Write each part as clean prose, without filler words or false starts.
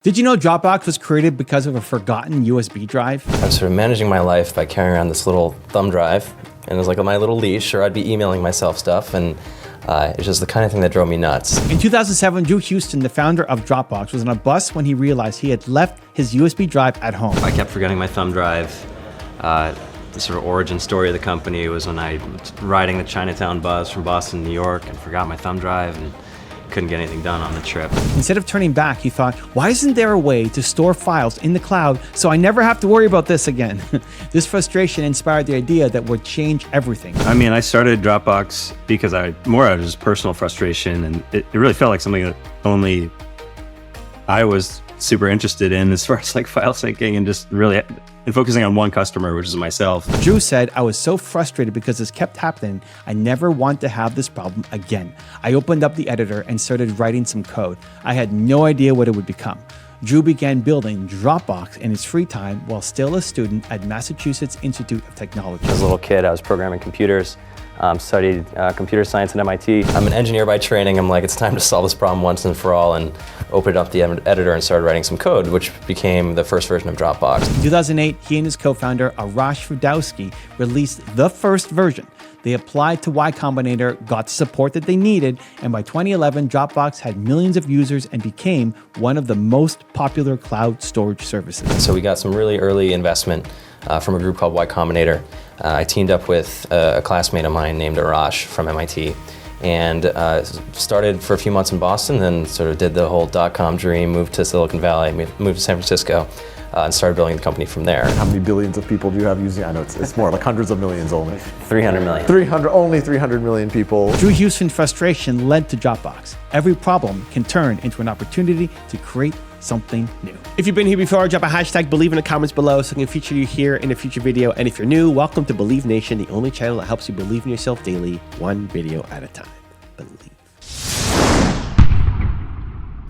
Did you know Dropbox was created because of a forgotten USB drive? I was sort of managing my life by carrying around this little thumb drive, and it was like my little leash, or I'd be emailing myself stuff, and it's just the kind of thing that drove me nuts. In 2007, Drew Houston, the founder of Dropbox, was on a bus when he realized he had left his USB drive at home. I kept forgetting my thumb drive. The sort of origin story of the company was when I was riding the Chinatown bus from Boston to New York and forgot my thumb drive and couldn't get anything done on the trip. Instead of turning back, he thought, why isn't there a way to store files in the cloud so I never have to worry about this again? This frustration inspired the idea that would change everything. I mean, I started Dropbox because more out of just personal frustration, and it really felt like something that only I was super interested in as far as like file syncing and just really and focusing on one customer, which is myself. Drew said, I was so frustrated because this kept happening. I never want to have this problem again. I opened up the editor and started writing some code. I had no idea what it would become. Drew began building Dropbox in his free time while still a student at Massachusetts Institute of Technology. As a little kid, I was programming computers, studied computer science at MIT. I'm an engineer by training. I'm like, it's time to solve this problem once and for all, and opened up the editor and started writing some code, which became the first version of Dropbox. In 2008, he and his co-founder, Arash Ferdowsi, released the first version. They applied to Y Combinator, got the support that they needed, and by 2011, Dropbox had millions of users and became one of the most popular cloud storage services. So we got some really early investment from a group called Y Combinator. I teamed up with a classmate of mine named Arash from MIT, and started for a few months in Boston, then sort of did the whole .com dream, moved to Silicon Valley, moved to San Francisco, and started building the company from there. How many billions of people do you have using? I know it's more like hundreds of millions only. 300 million. Only 300 million people. Drew Houston's frustration led to Dropbox. Every problem can turn into an opportunity to create something new. If you've been here before, drop a hashtag Believe in the comments below so I can feature you here in a future video. And if you're new, welcome to Believe Nation, the only channel that helps you believe in yourself daily, one video at a time. Believe.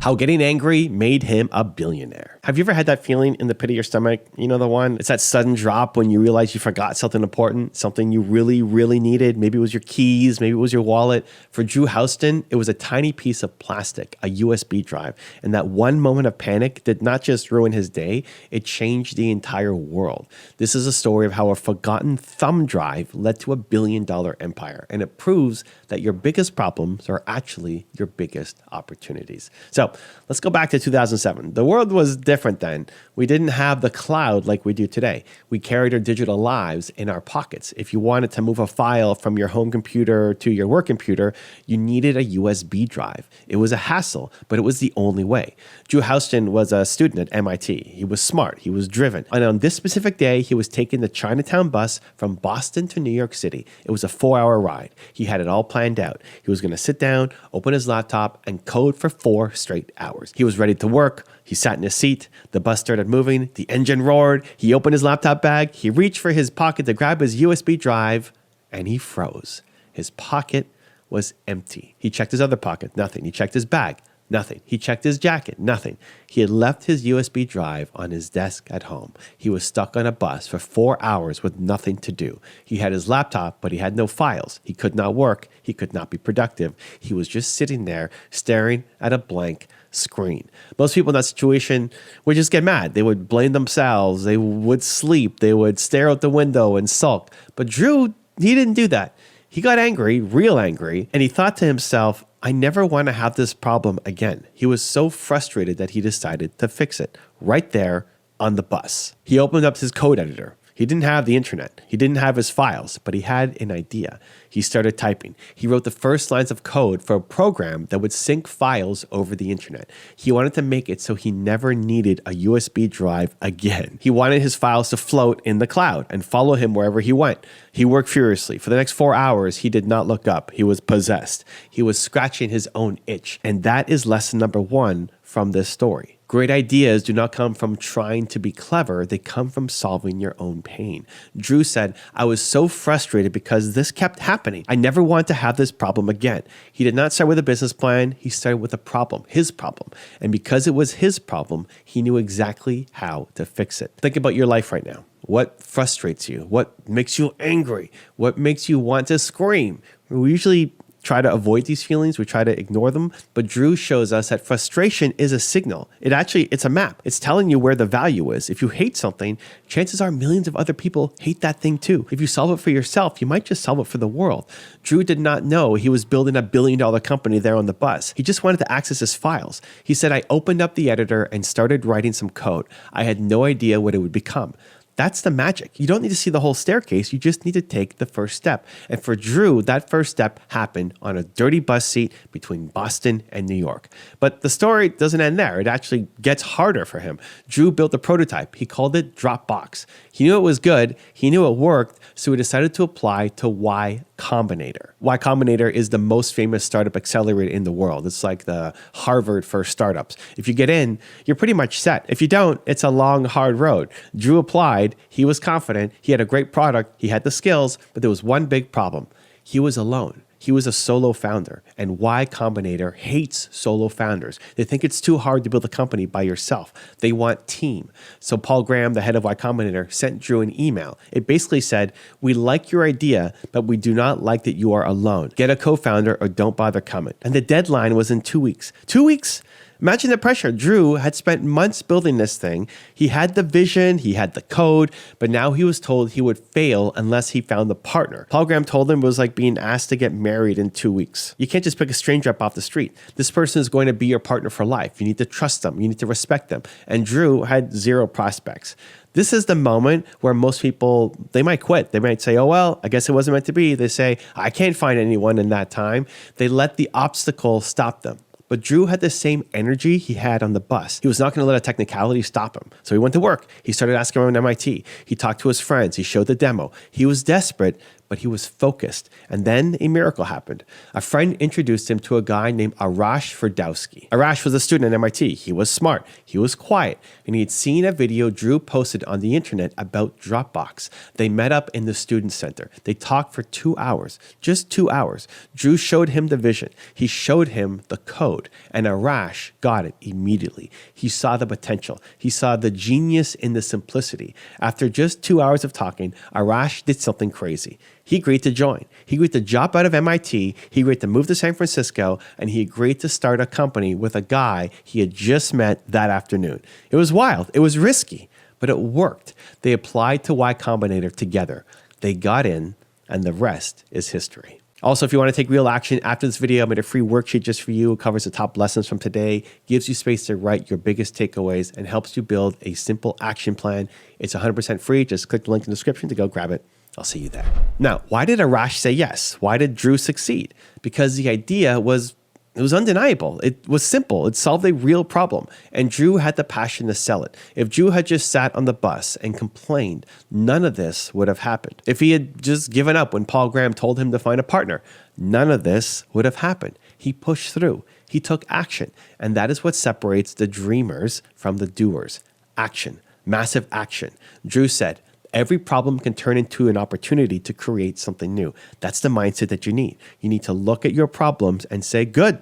How getting angry made him a billionaire. Have you ever had that feeling in the pit of your stomach? You know the one? It's that sudden drop when you realize you forgot something important, something you really, really needed. Maybe it was your keys, maybe it was your wallet. For Drew Houston, it was a tiny piece of plastic, a USB drive. And that one moment of panic did not just ruin his day, it changed the entire world. This is a story of how a forgotten thumb drive led to $1 billion empire. And it proves that your biggest problems are actually your biggest opportunities. So let's go back to 2007. The world was different then. We didn't have the cloud like we do today. We carried our digital lives in our pockets. If you wanted to move a file from your home computer to your work computer, you needed a USB drive. It was a hassle, but it was the only way. Drew Houston was a student at MIT. He was smart. He was driven. And on this specific day, he was taking the Chinatown bus from Boston to New York City. It was a 4-hour ride. He had it all planned out. He was going to sit down, open his laptop, and code for 4 straight hours. He was ready to work. He sat in his seat. The bus started moving. The engine roared. He opened his laptop bag. He reached for his pocket to grab his USB drive, and he froze. His pocket was empty. He checked his other pocket. Nothing. He checked his bag. Nothing. He checked his jacket. Nothing. He had left his USB drive on his desk at home. He was stuck on a bus for 4 hours with nothing to do. He had his laptop, but he had no files. He could not work. He could not be productive. He was just sitting there staring at a blank screen. Most people in that situation would just get mad. They would blame themselves. They would sleep. They would stare out the window and sulk. But Drew, he didn't do that. He got angry, real angry, and he thought to himself, I never want to have this problem again. He was so frustrated that he decided to fix it right there on the bus. He opened up his code editor. He didn't have the internet. He didn't have his files, but he had an idea. He started typing. He wrote the first lines of code for a program that would sync files over the internet. He wanted to make it so he never needed a USB drive again. He wanted his files to float in the cloud and follow him wherever he went. He worked furiously. For the next 4 hours, he did not look up. He was possessed. He was scratching his own itch. And that is lesson number 1 from this story. Great ideas do not come from trying to be clever. They come from solving your own pain. Drew said, I was so frustrated because this kept happening. I never want to have this problem again. He did not start with a business plan. He started with a problem, his problem. And because it was his problem, he knew exactly how to fix it. Think about your life right now. What frustrates you? What makes you angry? What makes you want to scream? We usually try to avoid these feelings. We try to ignore them. But Drew shows us that frustration is a signal. It's a map. It's telling you where the value is. If you hate something, chances are millions of other people hate that thing too. If you solve it for yourself, you might just solve it for the world. Drew did not know he was building a $1 billion company there on the bus. He just wanted to access his files. He said, I opened up the editor and started writing some code. I had no idea what it would become. That's the magic. You don't need to see the whole staircase. You just need to take the first step. And for Drew, that first step happened on a dirty bus seat between Boston and New York. But the story doesn't end there. It actually gets harder for him. Drew built a prototype. He called it Dropbox. He knew it was good. He knew it worked. So he decided to apply to Y Combinator. Y Combinator is the most famous startup accelerator in the world. It's like the Harvard for startups. If you get in, you're pretty much set. If you don't, it's a long, hard road. Drew applied. He was confident. He had a great product. He had the skills, but there was one big problem. He was alone. He was a solo founder, and Y Combinator hates solo founders. They think it's too hard to build a company by yourself. They want team. So Paul Graham, the head of Y Combinator, sent Drew an email. It basically said, we like your idea, but we do not like that you are alone. Get a co-founder or don't bother coming. And the deadline was in 2 weeks. 2 weeks? Imagine the pressure. Drew had spent months building this thing. He had the vision, he had the code, but now he was told he would fail unless he found a partner. Paul Graham told him it was like being asked to get married in 2 weeks. You can't just pick a stranger up off the street. This person is going to be your partner for life. You need to trust them. You need to respect them. And Drew had zero prospects. This is the moment where most people, they might quit. They might say, oh, well, I guess it wasn't meant to be. They say, I can't find anyone in that time. They let the obstacle stop them. But Drew had the same energy he had on the bus. He was not going to let a technicality stop him. So he went to work. He started asking around MIT. He talked to his friends. He showed the demo. He was desperate, but he was focused. And then a miracle happened. A friend introduced him to a guy named Arash Ferdowsi. Arash was a student at MIT. He was smart. He was quiet. And he had seen a video Drew posted on the internet about Dropbox. They met up in the student center. They talked for 2 hours, just 2 hours. Drew showed him the vision. He showed him the code. And Arash got it immediately. He saw the potential. He saw the genius in the simplicity. After just 2 hours of talking, Arash did something crazy. He agreed to join. He agreed to drop out of MIT. He agreed to move to San Francisco, and he agreed to start a company with a guy he had just met that afternoon. It was wild. It was risky, but it worked. They applied to Y Combinator together. They got in, and the rest is history. Also, if you want to take real action after this video, I made a free worksheet just for you. It covers the top lessons from today, gives you space to write your biggest takeaways, and helps you build a simple action plan. It's 100% free. Just click the link in the description to go grab it. I'll see you there. Now, why did Arash say yes? Why did Drew succeed? Because the idea was undeniable. It was simple. It solved a real problem. And Drew had the passion to sell it. If Drew had just sat on the bus and complained, none of this would have happened. If he had just given up when Paul Graham told him to find a partner, none of this would have happened. He pushed through. He took action. And that is what separates the dreamers from the doers. Action. Massive action. Drew said, every problem can turn into an opportunity to create something new. That's the mindset that you need. You need to look at your problems and say, good,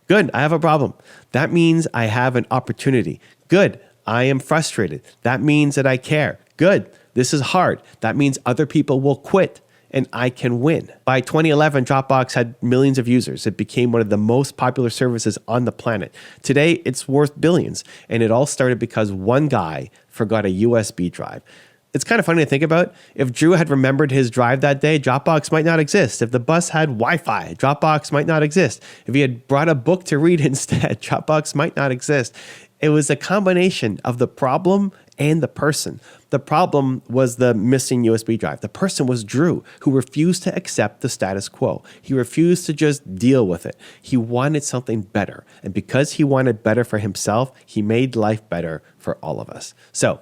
I have a problem. That means I have an opportunity. Good, I am frustrated. That means that I care. Good, this is hard. That means other people will quit and I can win. By 2011, Dropbox had millions of users. It became one of the most popular services on the planet. Today, it's worth billions. And it all started because one guy forgot a USB drive. It's kind of funny to think about. If Drew had remembered his drive that day, Dropbox might not exist. If the bus had Wi-Fi, Dropbox might not exist. If he had brought a book to read instead, Dropbox might not exist. It was a combination of the problem and the person. The problem was the missing USB drive. The person was Drew, who refused to accept the status quo. He refused to just deal with it. He wanted something better. And because he wanted better for himself, he made life better for all of us. So,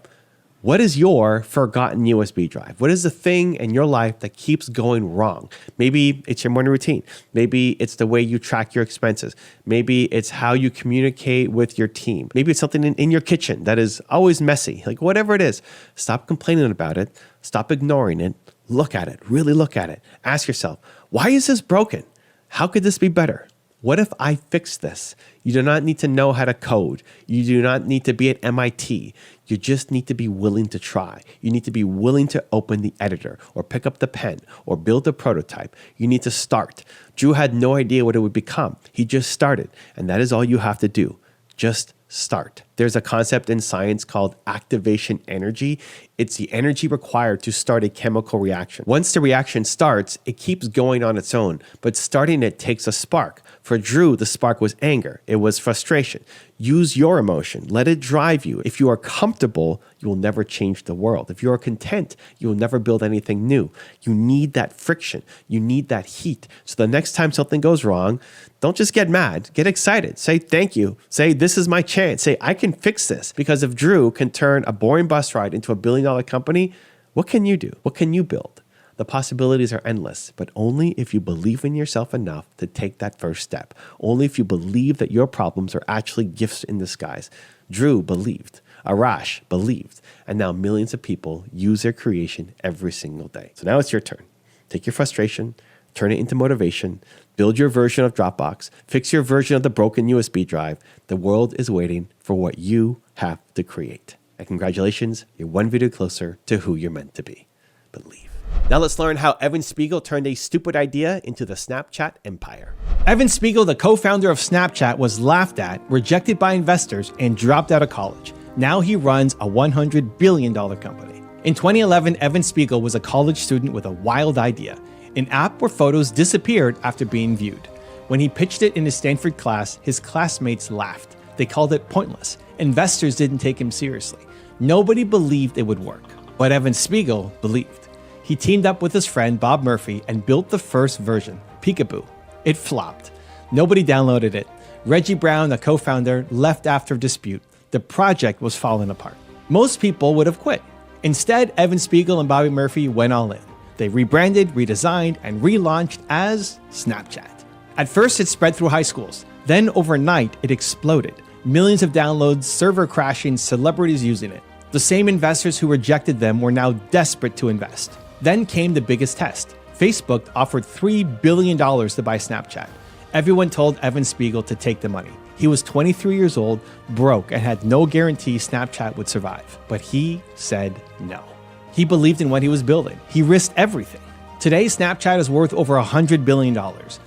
what is your forgotten USB drive? What is the thing in your life that keeps going wrong? Maybe it's your morning routine. Maybe it's the way you track your expenses. Maybe it's how you communicate with your team. Maybe it's something in your kitchen that is always messy. Like whatever it is, stop complaining about it. Stop ignoring it. Look at it. Really look at it. Ask yourself, why is this broken? How could this be better? What if I fix this? You do not need to know how to code. You do not need to be at MIT. You just need to be willing to try. You need to be willing to open the editor or pick up the pen or build a prototype. You need to start. Drew had no idea what it would become. He just started. And that is all you have to do. Just start. There's a concept in science called activation energy. It's the energy required to start a chemical reaction. Once the reaction starts, it keeps going on its own, but starting it takes a spark. For Drew, the spark was anger. It was frustration. Use your emotion. Let it drive you. If you are comfortable, you will never change the world. If you are content, you will never build anything new. You need that friction. You need that heat. So the next time something goes wrong, don't just get mad. Get excited. Say thank you. Say this is my chance. Say I can fix this. Because if Drew can turn a boring bus ride into $1 billion company, what can you do? What can you build? The possibilities are endless, but only if you believe in yourself enough to take that first step. Only if you believe that your problems are actually gifts in disguise. Drew believed. Arash believed. And now millions of people use their creation every single day. So now it's your turn. Take your frustration, turn it into motivation, build your version of Dropbox, fix your version of the broken USB drive. The world is waiting for what you have to create. And congratulations, you're one video closer to who you're meant to be. Believe. Now let's learn how Evan Spiegel turned a stupid idea into the Snapchat empire. Evan Spiegel, the co-founder of Snapchat, was laughed at, rejected by investors, and dropped out of college. Now he runs a $100 billion company. In 2011, Evan Spiegel was a college student with a wild idea, an app where photos disappeared after being viewed. When he pitched it in his Stanford class, his classmates laughed. They called it pointless. Investors didn't take him seriously. Nobody believed it would work. But Evan Spiegel believed. He teamed up with his friend Bob Murphy and built the first version, Peekaboo. It flopped. Nobody downloaded it. Reggie Brown, the co-founder, left after a dispute. The project was falling apart. Most people would have quit. Instead, Evan Spiegel and Bobby Murphy went all in. They rebranded, redesigned, and relaunched as Snapchat. At first, it spread through high schools. Then overnight, it exploded. Millions of downloads, server crashing, celebrities using it. The same investors who rejected them were now desperate to invest. Then came the biggest test. Facebook offered $3 billion to buy Snapchat. Everyone told Evan Spiegel to take the money. He was 23 years old, broke, and had no guarantee Snapchat would survive. But he said no. He believed in what he was building. He risked everything. Today, Snapchat is worth over $100 billion.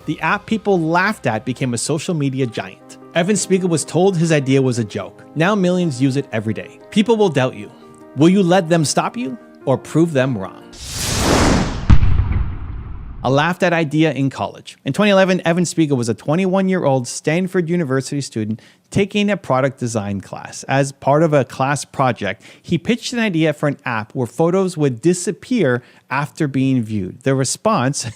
The app people laughed at became a social media giant. Evan Spiegel was told his idea was a joke. Now millions use it every day. People will doubt you. Will you let them stop you or prove them wrong? A laughed at idea in college. In 2011, Evan Spiegel was a 21-year-old Stanford University student taking a product design class. As part of a class project, he pitched an idea for an app where photos would disappear after being viewed. The response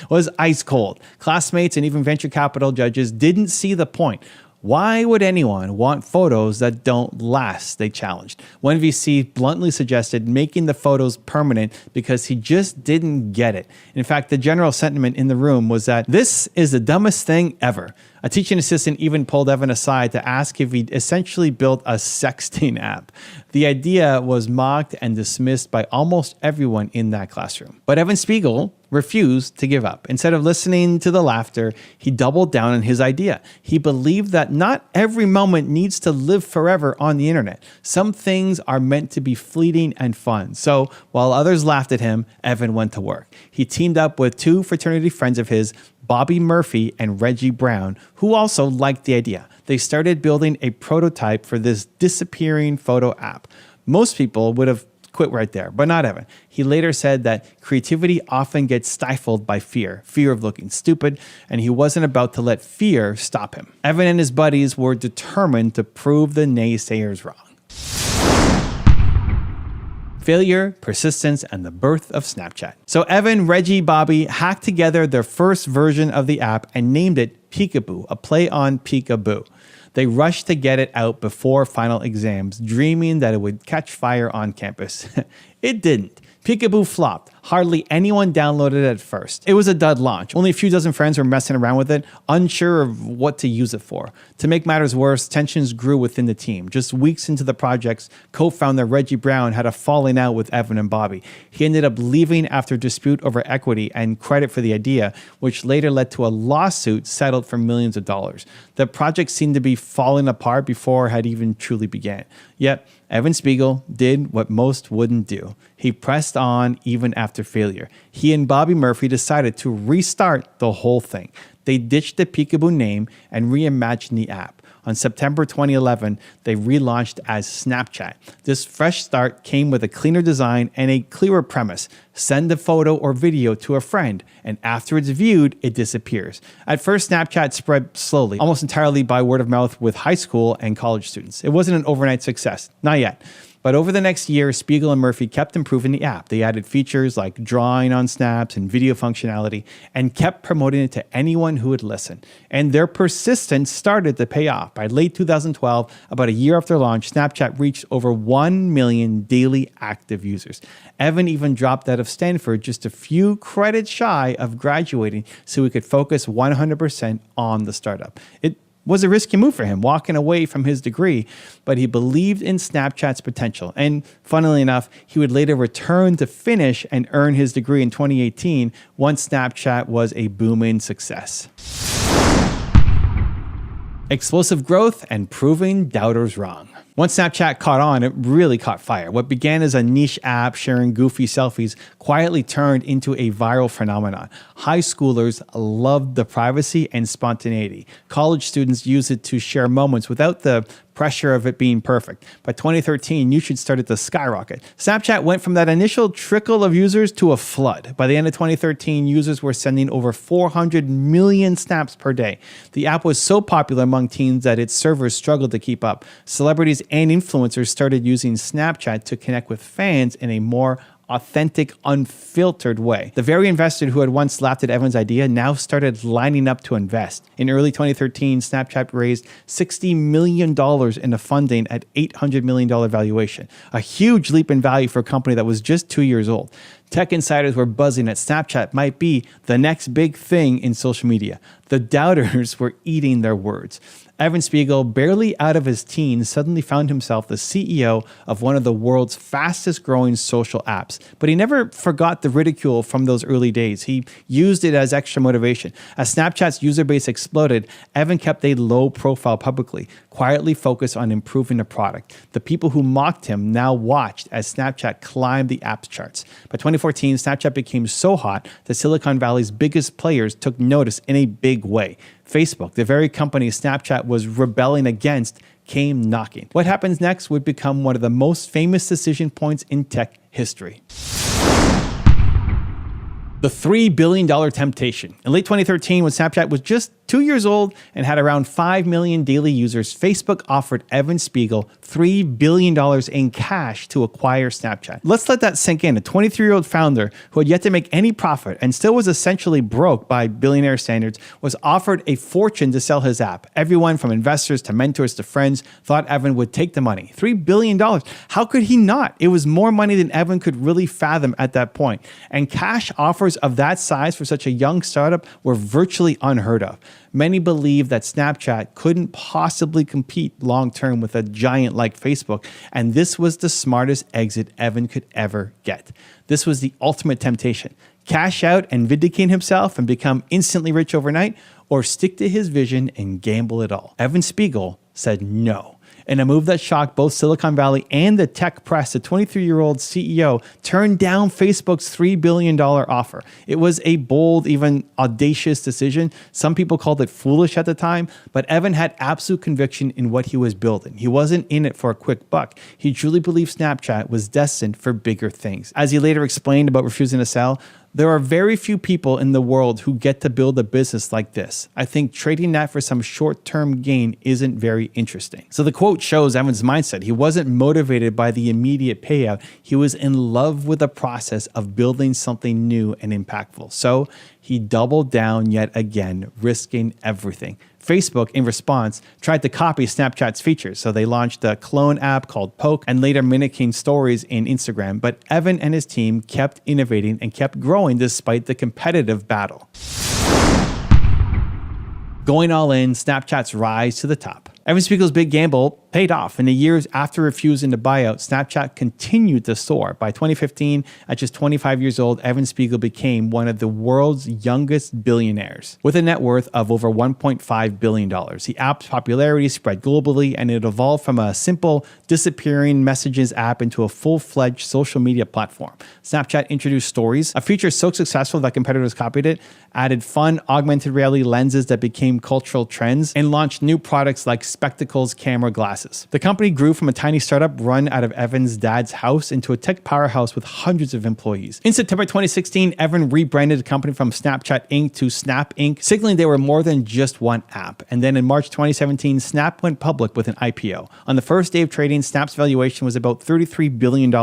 was ice cold. Classmates and even venture capital judges didn't see the point. Why would anyone want photos that don't last? They challenged. One VC bluntly suggested making the photos permanent because he just didn't get it. In fact, the general sentiment in the room was that this is the dumbest thing ever. A teaching assistant even pulled Evan aside to ask if he'd essentially built a sexting app. The idea was mocked and dismissed by almost everyone in that classroom. But Evan Spiegel refused to give up. Instead of listening to the laughter, he doubled down on his idea. He believed that not every moment needs to live forever on the internet. Some things are meant to be fleeting and fun. So while others laughed at him, Evan went to work. He teamed up with two fraternity friends of his, Bobby Murphy and Reggie Brown, who also liked the idea. They started building a prototype for this disappearing photo app. Most people would have quit right there, but not Evan. He later said that creativity often gets stifled by fear of looking stupid, and he wasn't about to let fear stop him. Evan and his buddies were determined to prove the naysayers wrong. Failure, persistence, and the birth of Snapchat. So Evan, Reggie, Bobby hacked together their first version of the app and named it Peekaboo, a play on peekaboo. They rushed to get it out before final exams, dreaming that it would catch fire on campus. It didn't. Peekaboo flopped. Hardly anyone downloaded it at first. It was a dud launch. Only a few dozen friends were messing around with it, unsure of what to use it for. To make matters worse, tensions grew within the team. Just weeks into the project's co-founder Reggie Brown had a falling out with Evan and Bobby. He ended up leaving after a dispute over equity and credit for the idea, which later led to a lawsuit settled for millions of dollars. The project seemed to be falling apart before it had even truly began. Yet, Evan Spiegel did what most wouldn't do. He pressed on even after failure. He and Bobby Murphy decided to restart the whole thing. They ditched the Peekaboo name and reimagined the app. On September 2011, they relaunched as Snapchat. This fresh start came with a cleaner design and a clearer premise. Send a photo or video to a friend, and after it's viewed, it disappears. At first, Snapchat spread slowly, almost entirely by word of mouth with high school and college students. It wasn't an overnight success, not yet. But over the next year, Spiegel and Murphy kept improving the app. They added features like drawing on snaps and video functionality and kept promoting it to anyone who would listen. And their persistence started to pay off. By late 2012, about a year after launch, Snapchat reached over 1 million daily active users. Evan even dropped out of Stanford just a few credits shy of graduating so he could focus 100% on the startup. It was a risky move for him, walking away from his degree, but he believed in Snapchat's potential. And funnily enough, he would later return to finish and earn his degree in 2018 once Snapchat was a booming success. Explosive growth and proving doubters wrong. Once Snapchat caught on, it really caught fire. What began as a niche app sharing goofy selfies quietly turned into a viral phenomenon. High schoolers loved the privacy and spontaneity. College students used it to share moments without the pressure of it being perfect. By 2013, usage started to skyrocket. Snapchat went from that initial trickle of users to a flood. By the end of 2013, users were sending over 400 million snaps per day. The app was so popular among teens that its servers struggled to keep up. Celebrities and influencers started using Snapchat to connect with fans in a more authentic, unfiltered way. The very investor who had once laughed at Evan's idea now started lining up to invest. In early 2013, Snapchat raised $60 million in a funding at $800 million valuation, a huge leap in value for a company that was just 2 years old. Tech insiders were buzzing that Snapchat might be the next big thing in social media. The doubters were eating their words. Evan Spiegel, barely out of his teens, suddenly found himself the CEO of one of the world's fastest growing social apps. But he never forgot the ridicule from those early days. He used it as extra motivation. As Snapchat's user base exploded, Evan kept a low profile publicly, quietly focused on improving the product. The people who mocked him now watched as Snapchat climbed the apps charts. By 2014, Snapchat became so hot that Silicon Valley's biggest players took notice in a big way. Facebook, the very company Snapchat was rebelling against, came knocking. What happens next would become one of the most famous decision points in tech history. The $3 billion temptation. In late 2013, when Snapchat was just 2 years old and had around 5 million daily users, Facebook offered Evan Spiegel $3 billion in cash to acquire Snapchat. Let's let that sink in. A 23-year-old founder who had yet to make any profit and still was essentially broke by billionaire standards was offered a fortune to sell his app. Everyone from investors to mentors to friends thought Evan would take the money. $3 billion. How could he not? It was more money than Evan could really fathom at that point. And cash offers of that size for such a young startup were virtually unheard of. Many believed that Snapchat couldn't possibly compete long-term with a giant like Facebook, and this was the smartest exit Evan could ever get. This was the ultimate temptation. Cash out and vindicate himself and become instantly rich overnight, or stick to his vision and gamble it all. Evan Spiegel said no. In a move that shocked both Silicon Valley and the tech press, the 23-year-old CEO turned down Facebook's $3 billion offer. It was a bold, even audacious decision. Some people called it foolish at the time, but Evan had absolute conviction in what he was building. He wasn't in it for a quick buck. He truly believed Snapchat was destined for bigger things. As he later explained about refusing to sell, there are very few people in the world who get to build a business like this. I think trading that for some short-term gain isn't very interesting. So the quote shows Evan's mindset. He wasn't motivated by the immediate payout. He was in love with the process of building something new and impactful. So he doubled down yet again, risking everything. Facebook, in response, tried to copy Snapchat's features. So they launched a clone app called Poke and later mimicking stories in Instagram. But Evan and his team kept innovating and kept growing despite the competitive battle. Going all in, Snapchat's rise to the top. Evan Spiegel's big gamble paid off. In the years after refusing to buy out, Snapchat continued to soar. By 2015, at just 25 years old, Evan Spiegel became one of the world's youngest billionaires, with a net worth of over $1.5 billion. The app's popularity spread globally, and it evolved from a simple disappearing messages app into a full-fledged social media platform. Snapchat introduced Stories, a feature so successful that competitors copied it, added fun augmented reality lenses that became cultural trends, and launched new products like Spectacles camera glasses. The company grew from a tiny startup run out of Evan's dad's house into a tech powerhouse with hundreds of employees. In September 2016, Evan rebranded the company from Snapchat Inc. to Snap Inc., signaling they were more than just one app. And then in March 2017, Snap went public with an IPO. On the first day of trading, Snap's valuation was about $33 billion,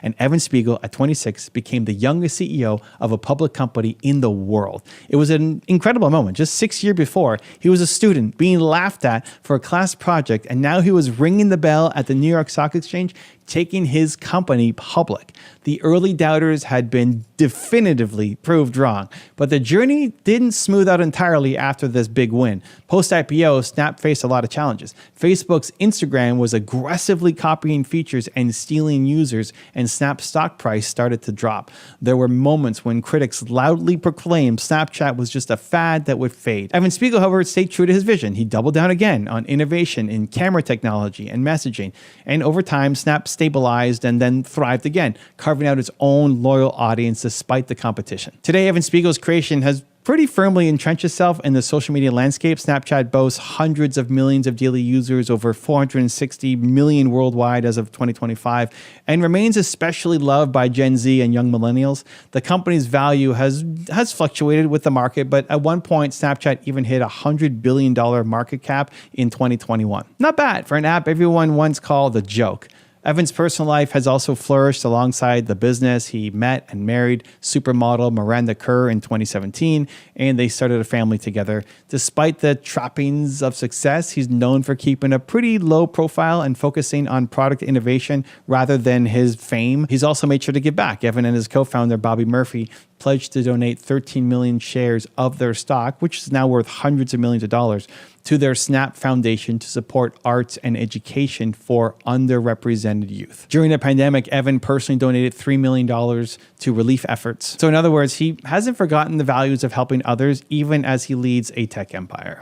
and Evan Spiegel, at 26, became the youngest CEO of a public company in the world. It was an incredible moment. Just 6 years before, he was a student being laughed at for a class project, and now he was ringing the bell at the New York Stock Exchange, taking his company public. The early doubters had been definitively proved wrong, but the journey didn't smooth out entirely after this big win. Post-IPO, Snap faced a lot of challenges. Facebook's Instagram was aggressively copying features and stealing users, and Snap's stock price started to drop. There were moments when critics loudly proclaimed Snapchat was just a fad that would fade. Evan Spiegel, however, stayed true to his vision. He doubled down again on innovation in camera technology and messaging, and over time, Snap stabilized and then thrived again, carving out its own loyal audience despite the competition. Today, Evan Spiegel's creation has pretty firmly entrenched itself in the social media landscape. Snapchat boasts hundreds of millions of daily users, over 460 million worldwide as of 2025, and remains especially loved by Gen Z and young millennials. The company's value has fluctuated with the market, but at one point, Snapchat even hit a $100 billion market cap in 2021. Not bad for an app everyone once called a joke. Evan's personal life has also flourished alongside the business. He met and married supermodel Miranda Kerr in 2017, and they started a family together. Despite the trappings of success, he's known for keeping a pretty low profile and focusing on product innovation rather than his fame. He's also made sure to give back. Evan and his co-founder, Bobby Murphy, pledged to donate 13 million shares of their stock, which is now worth hundreds of millions of dollars, to their Snap Foundation to support arts and education for underrepresented youth. During the pandemic, Evan personally donated $3 million to relief efforts. So in other words, he hasn't forgotten the values of helping others, even as he leads a tech empire.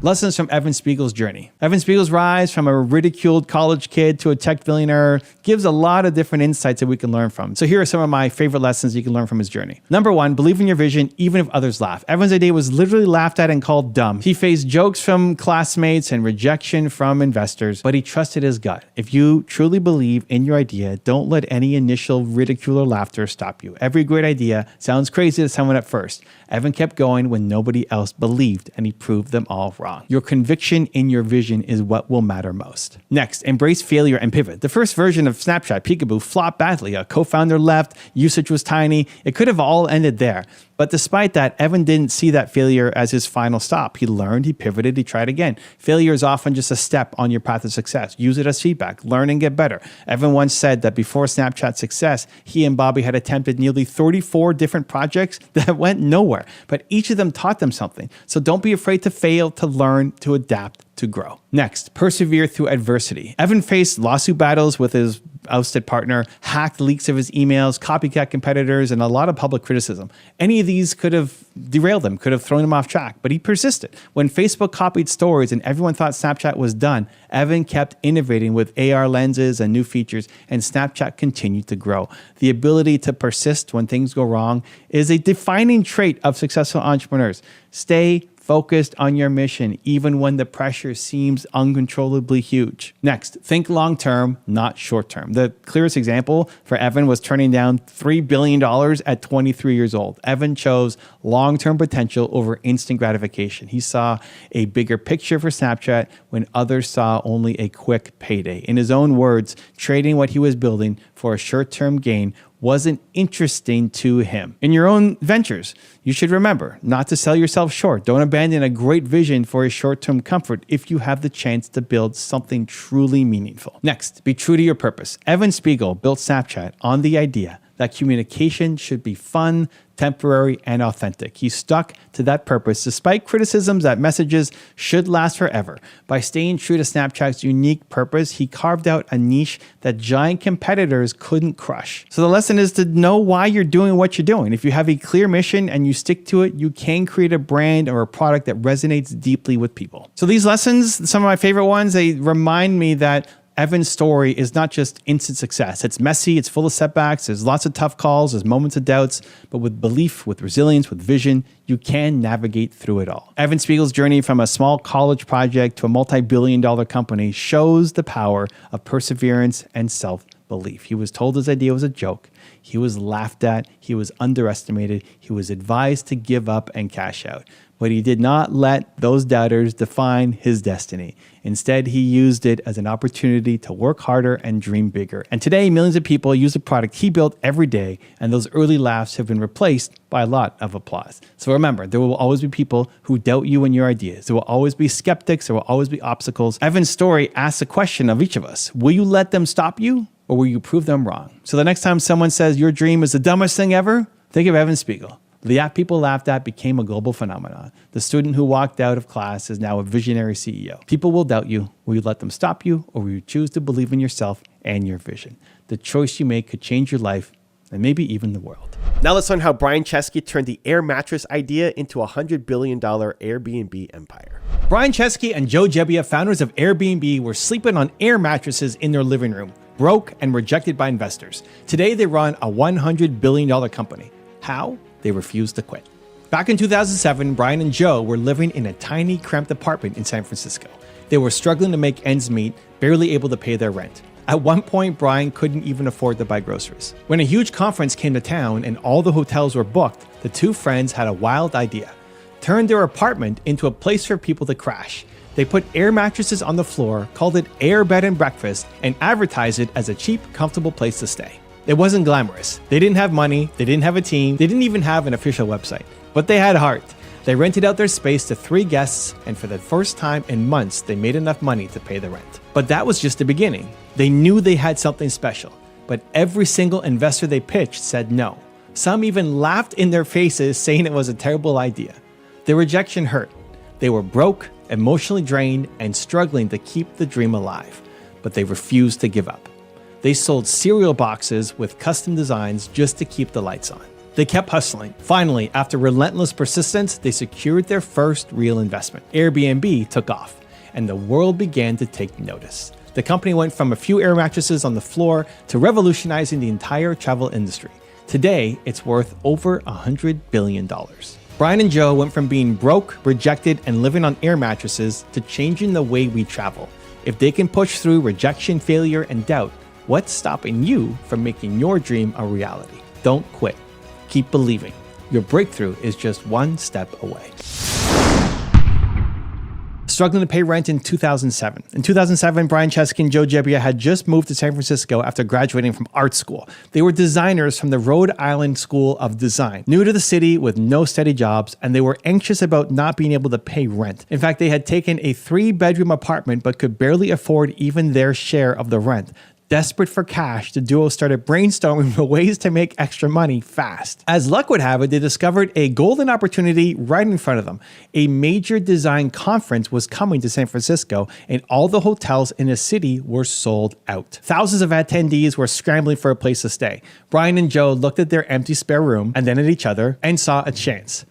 Lessons from Evan Spiegel's journey. Evan Spiegel's rise from a ridiculed college kid to a tech billionaire gives a lot of different insights that we can learn from. So here are some of my favorite lessons you can learn from his journey. Number one, believe in your vision even if others laugh. Evan's idea was literally laughed at and called dumb. He faced jokes from classmates and rejection from investors, but he trusted his gut. If you truly believe in your idea, don't let any initial ridicule or laughter stop you. Every great idea sounds crazy to someone at first. Evan kept going when nobody else believed, and he proved them all wrong. Your conviction in your vision is what will matter most. Next, embrace failure and pivot. The first version of Snapchat, Peekaboo, flopped badly. A co-founder left, usage was tiny. It could have all ended there. But despite that, Evan didn't see that failure as his final stop. He learned, he pivoted, he tried again. Failure is often just a step on your path to success. Use it as feedback, learn and get better. Evan once said that before Snapchat's success, he and Bobby had attempted nearly 34 different projects that went nowhere, but each of them taught them something. So don't be afraid to fail, to learn, to adapt, to grow. Next, persevere through adversity. Evan faced lawsuit battles with his ousted partner, hacked leaks of his emails, copycat competitors, and a lot of public criticism. Any of these could have derailed him, could have thrown him off track, but he persisted. When Facebook copied Stories and everyone thought Snapchat was done, Evan kept innovating with AR lenses and new features, and Snapchat continued to grow. The ability to persist when things go wrong is a defining trait of successful entrepreneurs. Stay focused on your mission, even when the pressure seems uncontrollably huge. Next, think long-term, not short-term. The clearest example for Evan was turning down $3 billion at 23 years old. Evan chose long-term potential over instant gratification. He saw a bigger picture for Snapchat when others saw only a quick payday. In his own words, trading what he was building for a short-term gain wasn't interesting to him. In your own ventures, you should remember not to sell yourself short. Don't abandon a great vision for a short-term comfort if you have the chance to build something truly meaningful. Next, be true to your purpose. Evan Spiegel built Snapchat on the idea that communication should be fun, temporary, and authentic. He stuck to that purpose despite criticisms that messages should last forever. By staying true to Snapchat's unique purpose, he carved out a niche that giant competitors couldn't crush. So the lesson is to know why you're doing what you're doing. If you have a clear mission and you stick to it, you can create a brand or a product that resonates deeply with people. So these lessons, some of my favorite ones, they remind me that Evan's story is not just instant success. It's messy, it's full of setbacks, there's lots of tough calls, there's moments of doubts, but with belief, with resilience, with vision, you can navigate through it all. Evan Spiegel's journey from a small college project to a multi-billion-dollar company shows the power of perseverance and self-belief. He was told his idea was a joke. He was laughed at. He was underestimated. He was advised to give up and cash out. But he did not let those doubters define his destiny. Instead, he used it as an opportunity to work harder and dream bigger. And today, millions of people use the product he built every day, and those early laughs have been replaced by a lot of applause. So remember, there will always be people who doubt you and your ideas. There will always be skeptics. There will always be obstacles. Evan's story asks a question of each of us. Will you let them stop you, or will you prove them wrong? So the next time someone says your dream is the dumbest thing ever, think of Evan Spiegel. The app people laughed at became a global phenomenon. The student who walked out of class is now a visionary CEO. People will doubt you. Will you let them stop you, or will you choose to believe in yourself and your vision? The choice you make could change your life and maybe even the world. Now let's learn how Brian Chesky turned the air mattress idea into a $100 billion Airbnb empire. Brian Chesky and Joe Gebbia, founders of Airbnb, were sleeping on air mattresses in their living room, broke and rejected by investors. Today, they run a $100 billion company. How? They refused to quit. Back in 2007, Brian and Joe were living in a tiny, cramped apartment in San Francisco. They were struggling to make ends meet, barely able to pay their rent. At one point, Brian couldn't even afford to buy groceries. When a huge conference came to town and all the hotels were booked, the two friends had a wild idea. Turn their apartment into a place for people to crash. They put air mattresses on the floor, called it Air Bed and Breakfast, and advertised it as a cheap, comfortable place to stay. It wasn't glamorous. They didn't have money, they didn't have a team, they didn't even have an official website. But they had heart. They rented out their space to 3 guests, and for the first time in months, they made enough money to pay the rent. But that was just the beginning. They knew they had something special, but every single investor they pitched said no. Some even laughed in their faces, saying it was a terrible idea. Their rejection hurt. They were broke, emotionally drained, and struggling to keep the dream alive, but they refused to give up. They sold cereal boxes with custom designs just to keep the lights on. They kept hustling. Finally, after relentless persistence, they secured their first real investment. Airbnb took off, and the world began to take notice. The company went from a few air mattresses on the floor to revolutionizing the entire travel industry. Today, it's worth over $100 billion. Brian and Joe went from being broke, rejected, and living on air mattresses to changing the way we travel. If they can push through rejection, failure, and doubt, what's stopping you from making your dream a reality? Don't quit. Keep believing. Your breakthrough is just one step away. Struggling to pay rent in 2007. In 2007, Brian Chesky and Joe Gebbia had just moved to San Francisco after graduating from art school. They were designers from the Rhode Island School of Design, new to the city with no steady jobs, and they were anxious about not being able to pay rent. In fact, they had taken a 3-bedroom apartment but could barely afford even their share of the rent. Desperate for cash, the duo started brainstorming for ways to make extra money fast. As luck would have it, they discovered a golden opportunity right in front of them. A major design conference was coming to San Francisco, and all the hotels in the city were sold out. Thousands of attendees were scrambling for a place to stay. Brian and Joe looked at their empty spare room and then at each other and saw a chance.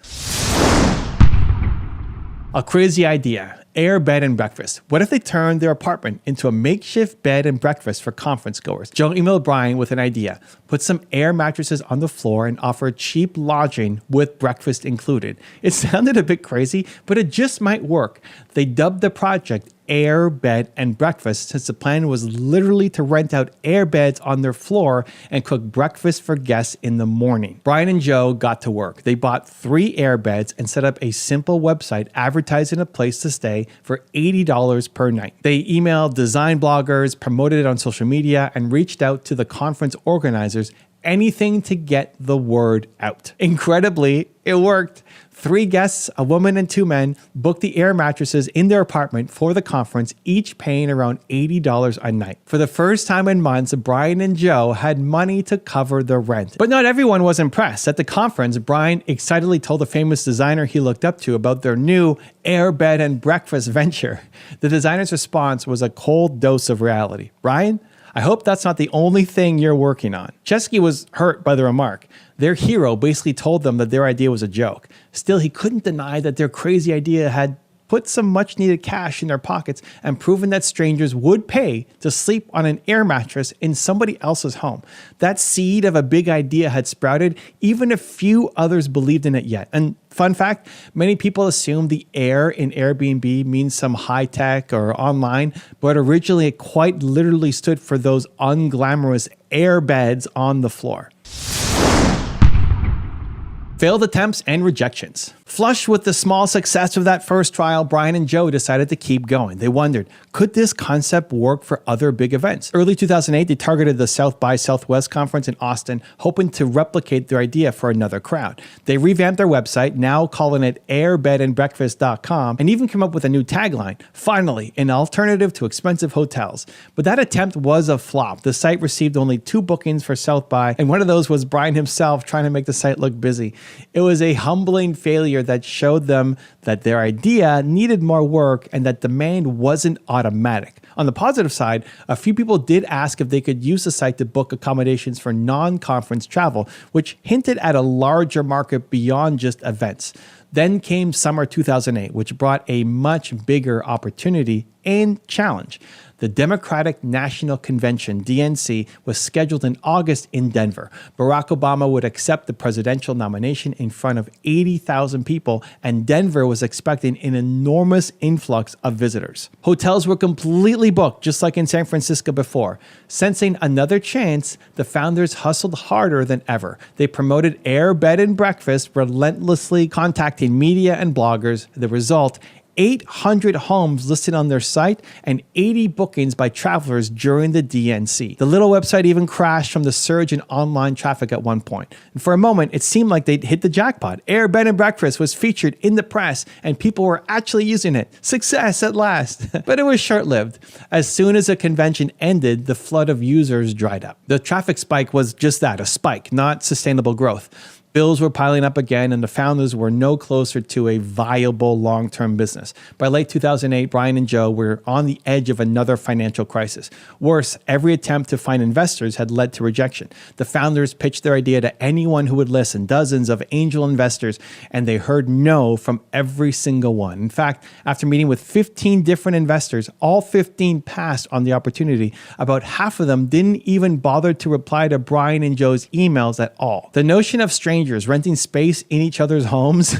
A crazy idea. Air Bed and Breakfast. What if they turned their apartment into a makeshift bed and breakfast for conference goers? Joe emailed Brian with an idea. Put some air mattresses on the floor and offer cheap lodging with breakfast included. It sounded a bit crazy, but it just might work. They dubbed the project air, bed, and breakfast, since the plan was literally to rent out air beds on their floor and cook breakfast for guests in the morning. Brian and Joe got to work. They bought 3 air beds and set up a simple website advertising a place to stay for $80 per night. They emailed design bloggers, promoted it on social media, and reached out to the conference organizers, anything to get the word out. Incredibly, it worked. 3 guests, a woman and 2 men, booked the air mattresses in their apartment for the conference, each paying around $80 a night. For the first time in months, Brian and Joe had money to cover the rent. But not everyone was impressed. At the conference, Brian excitedly told the famous designer he looked up to about their new air, bed, and breakfast venture. The designer's response was a cold dose of reality. "Brian, I hope that's not the only thing you're working on." Chesky was hurt by the remark. Their hero basically told them that their idea was a joke. Still, he couldn't deny that their crazy idea had put some much needed cash in their pockets and proven that strangers would pay to sleep on an air mattress in somebody else's home. That seed of a big idea had sprouted, even if few others believed in it yet. And fun fact, many people assume the air in Airbnb means some high tech or online, but originally it quite literally stood for those unglamorous air beds on the floor. Failed attempts and rejections. Flush with the small success of that first trial, Brian and Joe decided to keep going. They wondered, could this concept work for other big events? Early 2008, they targeted the South by Southwest conference in Austin, hoping to replicate their idea for another crowd. They revamped their website, now calling it airbedandbreakfast.com, and even came up with a new tagline, "Finally, an alternative to expensive hotels." But that attempt was a flop. The site received only 2 bookings for South by, and one of those was Brian himself trying to make the site look busy. It was a humbling failure that showed them that their idea needed more work and that demand wasn't automatic. On the positive side, a few people did ask if they could use the site to book accommodations for non-conference travel, which hinted at a larger market beyond just events. Then came summer 2008, which brought a much bigger opportunity and challenge. The Democratic National Convention, DNC, was scheduled in August in Denver. Barack Obama would accept the presidential nomination in front of 80,000 people, and Denver was expecting an enormous influx of visitors. Hotels were completely booked, just like in San Francisco before. Sensing another chance, the founders hustled harder than ever. They promoted air, bed, and breakfast, relentlessly contacting media and bloggers. The result, 800 homes listed on their site and 80 bookings by travelers during the DNC. The little website even crashed from the surge in online traffic at one point. And for a moment, it seemed like they'd hit the jackpot. Air, Bed, and Breakfast was featured in the press and people were actually using it. Success at last. But it was short-lived. As soon as the convention ended, the flood of users dried up. The traffic spike was just that, a spike, not sustainable growth. Bills were piling up again, and the founders were no closer to a viable long-term business. By late 2008, Brian and Joe were on the edge of another financial crisis. Worse, every attempt to find investors had led to rejection. The founders pitched their idea to anyone who would listen, dozens of angel investors, and they heard no from every single one. In fact, after meeting with 15 different investors, all 15 passed on the opportunity. About half of them didn't even bother to reply to Brian and Joe's emails at all. The notion of strangers renting space in each other's homes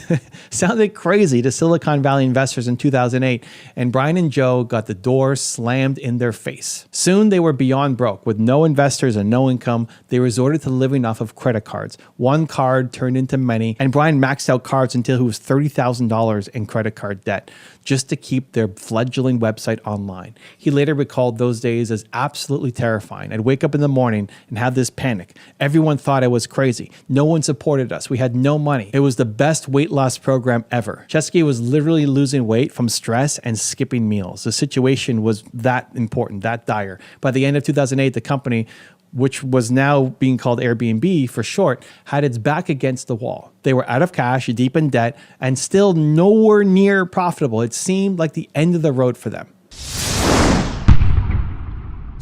sounded crazy to Silicon Valley investors in 2008, and Brian and Joe got the door slammed in their face. Soon they were beyond broke. With no investors and no income, they resorted to living off of credit cards. One card turned into many, and Brian maxed out cards until he was $30,000 in credit card debt just to keep their fledgling website online. He later recalled those days as absolutely terrifying. I'd wake up in the morning and have this panic. Everyone thought I was crazy. No one supported us. We had no money. It was the best weight loss program ever. Chesky was literally losing weight from stress and skipping meals. The situation was that important, that dire. By the end of 2008, the company, which was now being called Airbnb for short, had its back against the wall. They were out of cash, deep in debt, and still nowhere near profitable. It seemed like the end of the road for them.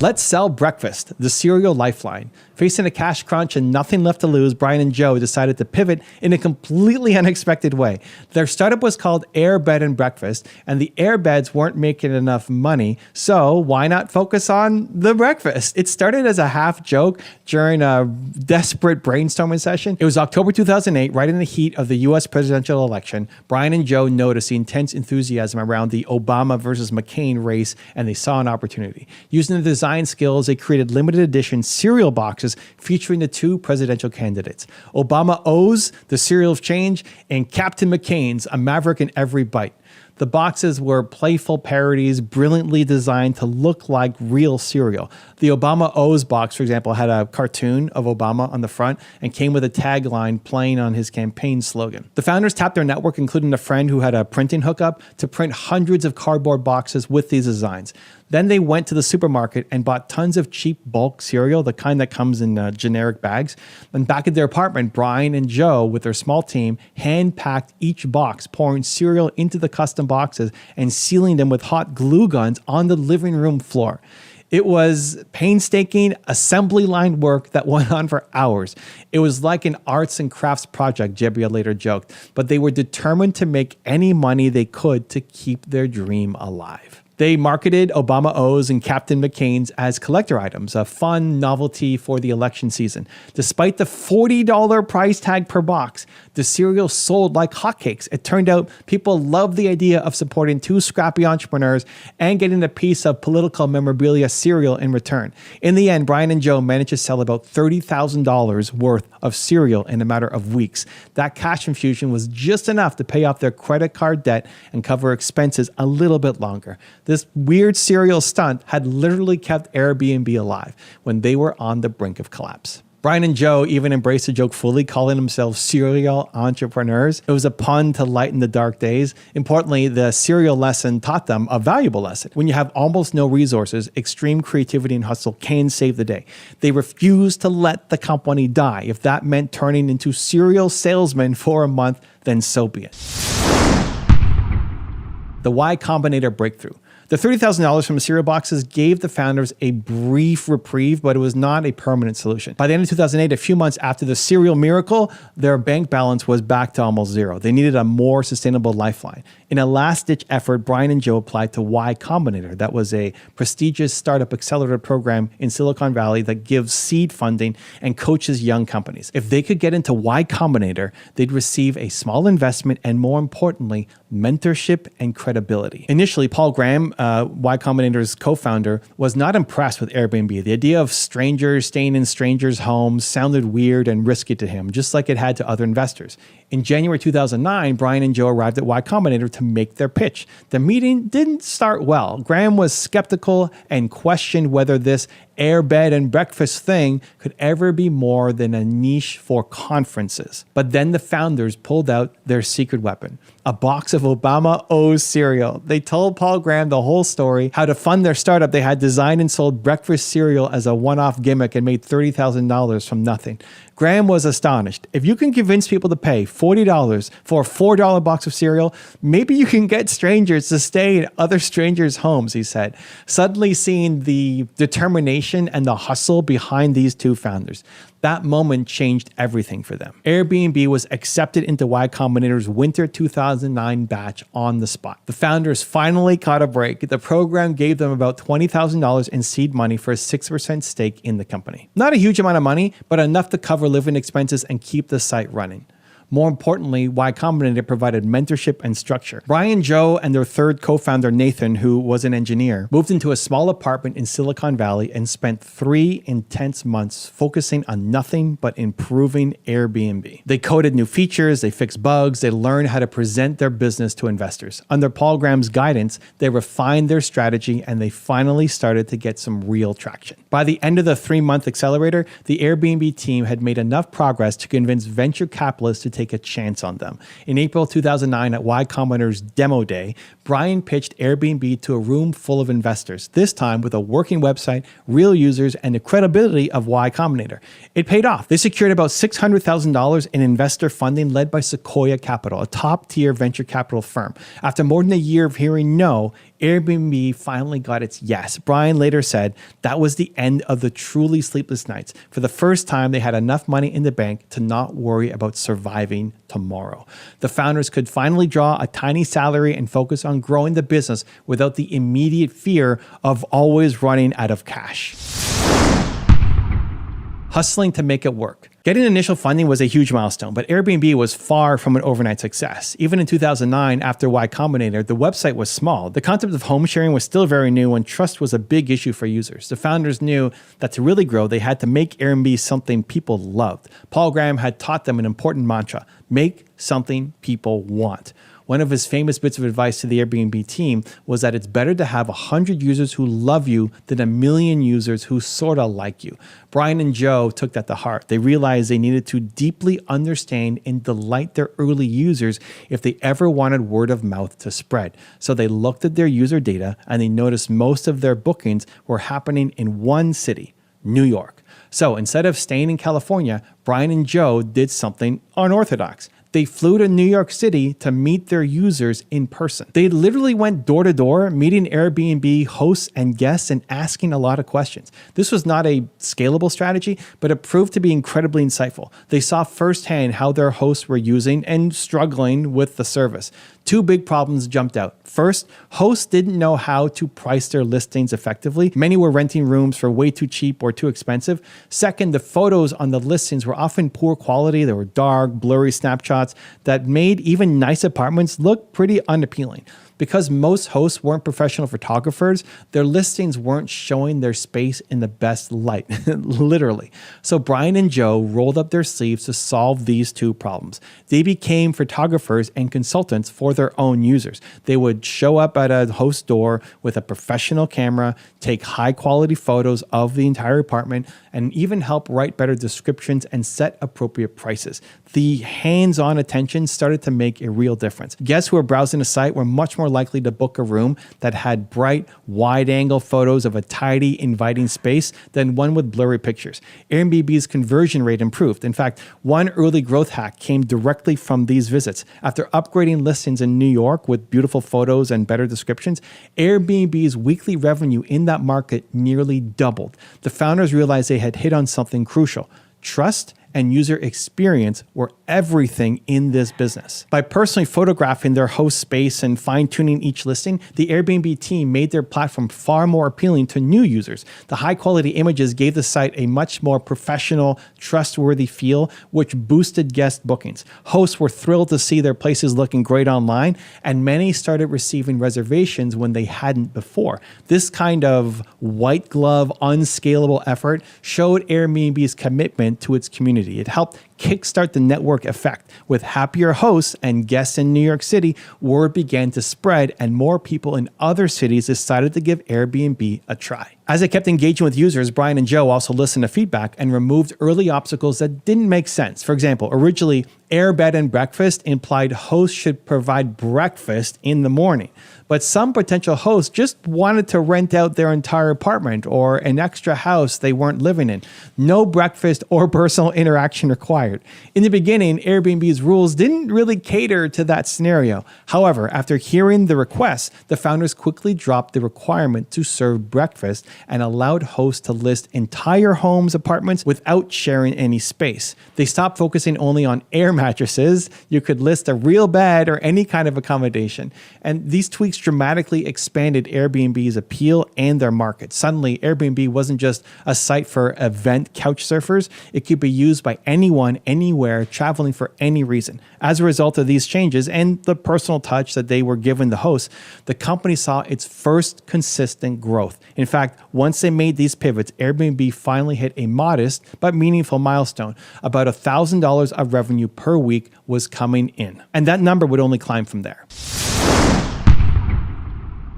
Let's sell breakfast, the cereal lifeline. Facing a cash crunch and nothing left to lose, Brian and Joe decided to pivot in a completely unexpected way. Their startup was called Air Bed and Breakfast, and the Air Beds weren't making enough money, so why not focus on the breakfast? It started as a half joke during a desperate brainstorming session. It was October 2008, right in the heat of the US presidential election. Brian and Joe noticed the intense enthusiasm around the Obama versus McCain race, and they saw an opportunity. Using the design skills, they created limited edition cereal boxes featuring the two presidential candidates. Obama O's, the cereal of change, and Captain McCain's, a maverick in every bite. The boxes were playful parodies, brilliantly designed to look like real cereal. The Obama O's box, for example, had a cartoon of Obama on the front and came with a tagline playing on his campaign slogan. The founders tapped their network, including a friend who had a printing hookup, to print hundreds of cardboard boxes with these designs. Then they went to the supermarket and bought tons of cheap bulk cereal, the kind that comes in generic bags. And back at their apartment, Brian and Joe, with their small team, hand-packed each box, pouring cereal into the custom boxes and sealing them with hot glue guns on the living room floor. It was painstaking assembly line work that went on for hours. It was like an arts and crafts project, Jebbia later joked, but they were determined to make any money they could to keep their dream alive. They marketed Obama O's and Captain McCain's as collector items, a fun novelty for the election season. Despite the $40 price tag per box, the cereal sold like hotcakes. It turned out people loved the idea of supporting two scrappy entrepreneurs and getting a piece of political memorabilia cereal in return. In the end, Brian and Joe managed to sell about $30,000 worth of cereal in a matter of weeks. That cash infusion was just enough to pay off their credit card debt and cover expenses a little bit longer. This weird cereal stunt had literally kept Airbnb alive when they were on the brink of collapse. Brian and Joe even embraced the joke fully, calling themselves serial entrepreneurs. It was a pun to lighten the dark days. Importantly, the serial lesson taught them a valuable lesson. When you have almost no resources, extreme creativity and hustle can save the day. They refused to let the company die. If that meant turning into serial salesmen for a month, then so be it. The Y Combinator breakthrough. The $30,000 from the cereal boxes gave the founders a brief reprieve, but it was not a permanent solution. By the end of 2008, a few months after the cereal miracle, their bank balance was back to almost zero. They needed a more sustainable lifeline. In a last-ditch effort, Brian and Joe applied to Y Combinator. That was a prestigious startup accelerator program in Silicon Valley that gives seed funding and coaches young companies. If they could get into Y Combinator, they'd receive a small investment and, more importantly, mentorship and credibility. Initially, Paul Graham, Y Combinator's co-founder, was not impressed with Airbnb. The idea of strangers staying in strangers' homes sounded weird and risky to him, just like it had to other investors. In January 2009, Brian and Joe arrived at Y Combinator to make their pitch. The meeting didn't start well. Graham was skeptical and questioned whether this air bed and breakfast thing could ever be more than a niche for conferences. But then the founders pulled out their secret weapon, a box of Obama O's cereal. They told Paul Graham the whole story, how to fund their startup. They had designed and sold breakfast cereal as a one-off gimmick and made $30,000 from nothing. Graham was astonished. If you can convince people to pay $40 for a $4 box of cereal, maybe you can get strangers to stay in other strangers' homes, he said, suddenly seeing the determination and the hustle behind these two founders. That moment changed everything for them. Airbnb was accepted into Y Combinator's winter 2009 batch on the spot. The founders finally caught a break. The program gave them about $20,000 in seed money for a 6% stake in the company. Not a huge amount of money, but enough to cover living expenses and keep the site running. More importantly, Y Combinator provided mentorship and structure. Brian, Joe, and their third co-founder, Nathan, who was an engineer, moved into a small apartment in Silicon Valley and spent 3 intense months focusing on nothing but improving Airbnb. They coded new features, they fixed bugs, they learned how to present their business to investors. Under Paul Graham's guidance, they refined their strategy and they finally started to get some real traction. By the end of the 3-month accelerator, the Airbnb team had made enough progress to convince venture capitalists to take a chance on them. In April 2009 at Y Combinator's demo day, Brian pitched Airbnb to a room full of investors, this time with a working website, real users, and the credibility of Y Combinator. It paid off. They secured about $600,000 in investor funding led by Sequoia Capital, a top-tier venture capital firm. After more than a year of hearing no, Airbnb finally got its yes. Brian later said that was the end of the truly sleepless nights. For the first time, they had enough money in the bank to not worry about surviving tomorrow. The founders could finally draw a tiny salary and focus on growing the business without the immediate fear of always running out of cash. Hustling to make it work. Getting initial funding was a huge milestone, but Airbnb was far from an overnight success. Even in 2009, after Y Combinator, the website was small. The concept of home sharing was still very new and trust was a big issue for users. The founders knew that to really grow, they had to make Airbnb something people loved. Paul Graham had taught them an important mantra: make something people want. One of his famous bits of advice to the Airbnb team was that it's better to have 100 users who love you than 1 million users who sorta like you. Brian and Joe took that to heart. They realized they needed to deeply understand and delight their early users if they ever wanted word of mouth to spread. So they looked at their user data and they noticed most of their bookings were happening in one city, New York. So instead of staying in California, Brian and Joe did something unorthodox. They flew to New York City to meet their users in person. They literally went door to door, meeting Airbnb hosts and guests and asking a lot of questions. This was not a scalable strategy, but it proved to be incredibly insightful. They saw firsthand how their hosts were using and struggling with the service. Two big problems jumped out. First, hosts didn't know how to price their listings effectively. Many were renting rooms for way too cheap or too expensive. Second, the photos on the listings were often poor quality. They were dark, blurry snapshots that made even nice apartments look pretty unappealing. Because most hosts weren't professional photographers, their listings weren't showing their space in the best light, literally. So Brian and Joe rolled up their sleeves to solve these two problems. They became photographers and consultants for their own users. They would show up at a host door with a professional camera, take high quality photos of the entire apartment, and even help write better descriptions and set appropriate prices. The hands-on attention started to make a real difference. Guests who were browsing the site were much more likely to book a room that had bright, wide-angle photos of a tidy, inviting space than one with blurry pictures. Airbnb's conversion rate improved. In fact, one early growth hack came directly from these visits. After upgrading listings in New York with beautiful photos and better descriptions, Airbnb's weekly revenue in that market nearly doubled. The founders realized they had hit on something crucial: trust and user experience were everything in this business. By personally photographing their host space and fine-tuning each listing, the Airbnb team made their platform far more appealing to new users. The high-quality images gave the site a much more professional, trustworthy feel, which boosted guest bookings. Hosts were thrilled to see their places looking great online, and many started receiving reservations when they hadn't before. This kind of white-glove, unscalable effort showed Airbnb's commitment to its community. It helped kickstart the network effect. With happier hosts and guests in New York City, word began to spread and more people in other cities decided to give Airbnb a try. As they kept engaging with users, Brian and Joe also listened to feedback and removed early obstacles that didn't make sense. For example, originally, Air Bed and Breakfast implied hosts should provide breakfast in the morning. But some potential hosts just wanted to rent out their entire apartment or an extra house they weren't living in. No breakfast or personal interaction required. In the beginning, Airbnb's rules didn't really cater to that scenario. However, after hearing the requests, the founders quickly dropped the requirement to serve breakfast and allowed hosts to list entire homes, apartments without sharing any space. They stopped focusing only on air mattresses. You could list a real bed or any kind of accommodation. And these tweaks dramatically expanded Airbnb's appeal and their market. Suddenly, Airbnb wasn't just a site for event couch surfers. It could be used by anyone, anywhere, traveling for any reason. As a result of these changes and the personal touch that they were giving the hosts, the company saw its first consistent growth. In fact, once they made these pivots, Airbnb finally hit a modest but meaningful milestone. About $1,000 of revenue per week was coming in. And that number would only climb from there.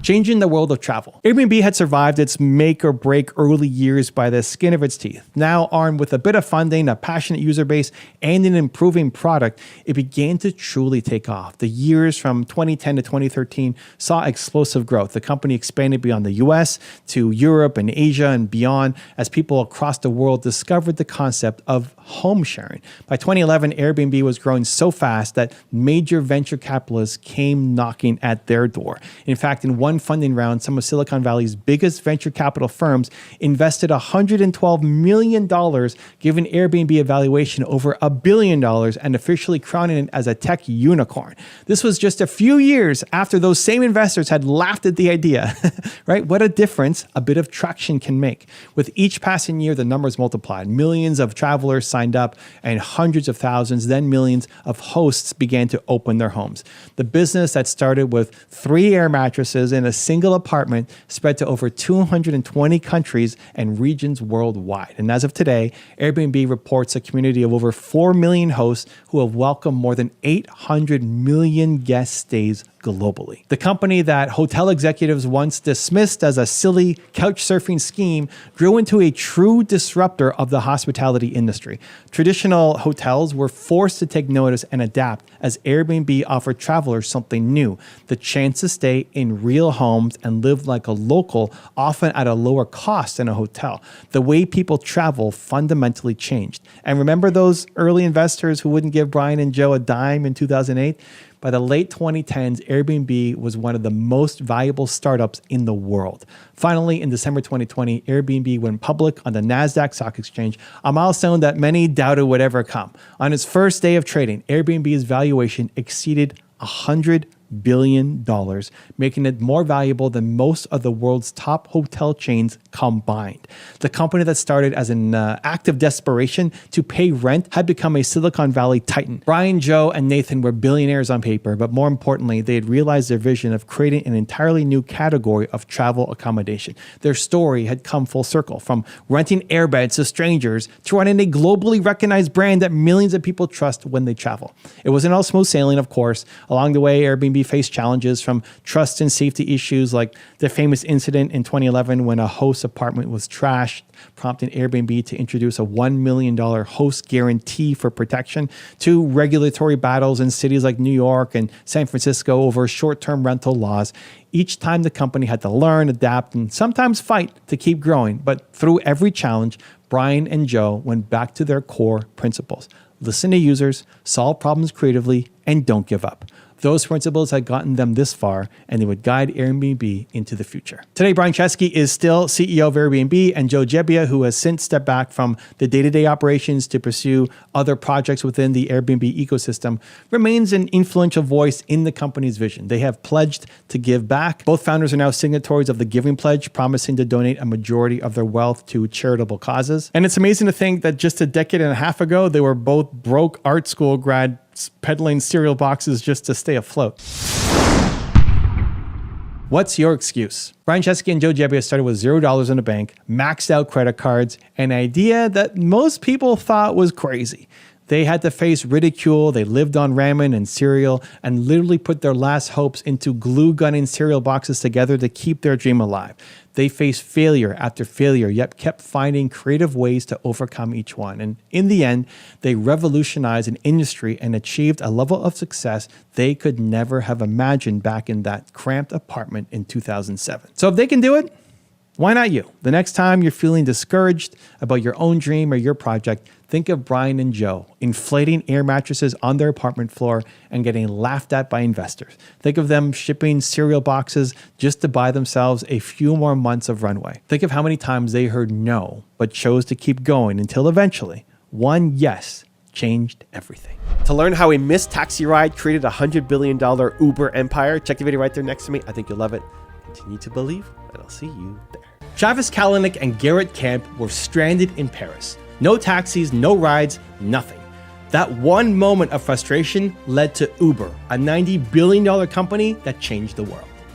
Changing the world of travel. Airbnb had survived its make or break early years by the skin of its teeth. Now armed with a bit of funding, a passionate user base, and an improving product, it began to truly take off. The years from 2010 to 2013 saw explosive growth. The company expanded beyond the US to Europe and Asia and beyond as people across the world discovered the concept of home sharing. By 2011, Airbnb was growing so fast that major venture capitalists came knocking at their door. In fact, in one one funding round, some of Silicon Valley's biggest venture capital firms invested $112 million, giving Airbnb a valuation over $1 billion and officially crowning it as a tech unicorn. This was just a few years after those same investors had laughed at the idea, right? What a difference a bit of traction can make. With each passing year, the numbers multiplied. Millions of travelers signed up and hundreds of thousands, then millions of hosts began to open their homes. The business that started with 3 air mattresses in a single apartment spread to over 220 countries and regions worldwide. And as of today, Airbnb reports a community of over 4 million hosts who have welcomed more than 800 million guest stays globally. The company that hotel executives once dismissed as a silly couch surfing scheme grew into a true disruptor of the hospitality industry. Traditional hotels were forced to take notice and adapt as Airbnb offered travelers something new, the chance to stay in real homes and live like a local, often at a lower cost than a hotel. The way people travel fundamentally changed. And remember those early investors who wouldn't give Brian and Joe a dime in 2008? By the late 2010s, Airbnb was one of the most valuable startups in the world. Finally, in December 2020, Airbnb went public on the NASDAQ stock exchange, a milestone that many doubted would ever come. On its first day of trading, Airbnb's valuation exceeded $100 billion, making it more valuable than most of the world's top hotel chains combined. The company that started as an act of desperation to pay rent had become a Silicon Valley titan. Brian, Joe, and Nathan were billionaires on paper, but more importantly, they had realized their vision of creating an entirely new category of travel accommodation. Their story had come full circle, from renting airbeds to strangers to running a globally recognized brand that millions of people trust when they travel. It wasn't all smooth sailing, of course. Along the way, Airbnb faced challenges from trust and safety issues like the famous incident in 2011 when a host's apartment was trashed, prompting Airbnb to introduce a $1 million host guarantee for protection, to regulatory battles in cities like New York and San Francisco over short-term rental laws. Each time the company had to learn, adapt, and sometimes fight to keep growing. But through every challenge, Brian and Joe went back to their core principles. Listen to users, solve problems creatively, and don't give up. Those principles had gotten them this far, and they would guide Airbnb into the future. Today, Brian Chesky is still CEO of Airbnb, and Joe Gebbia, who has since stepped back from the day-to-day operations to pursue other projects within the Airbnb ecosystem, remains an influential voice in the company's vision. They have pledged to give back. Both founders are now signatories of the Giving Pledge, promising to donate a majority of their wealth to charitable causes. And it's amazing to think that just a decade and a half ago, they were both broke art school grads peddling cereal boxes just to stay afloat. What's your excuse? Brian Chesky and Joe Gebbia started with $0 in the bank, maxed out credit cards, an idea that most people thought was crazy. They had to face ridicule, they lived on ramen and cereal, and literally put their last hopes into glue-gunning cereal boxes together to keep their dream alive. They faced failure after failure, yet kept finding creative ways to overcome each one. And in the end, they revolutionized an industry and achieved a level of success they could never have imagined back in that cramped apartment in 2007. So if they can do it, why not you? The next time you're feeling discouraged about your own dream or your project, think of Brian and Joe inflating air mattresses on their apartment floor and getting laughed at by investors. Think of them shipping cereal boxes just to buy themselves a few more months of runway. Think of how many times they heard no, but chose to keep going until eventually one yes changed everything. To learn how a missed taxi ride created a $100 billion Uber empire, check the video right there next to me. I think you'll love it. Continue to believe, and I'll see you there. Travis Kalanick and Garrett Camp were stranded in Paris. No taxis, no rides, nothing. That one moment of frustration led to Uber, a $90 billion company that changed the world.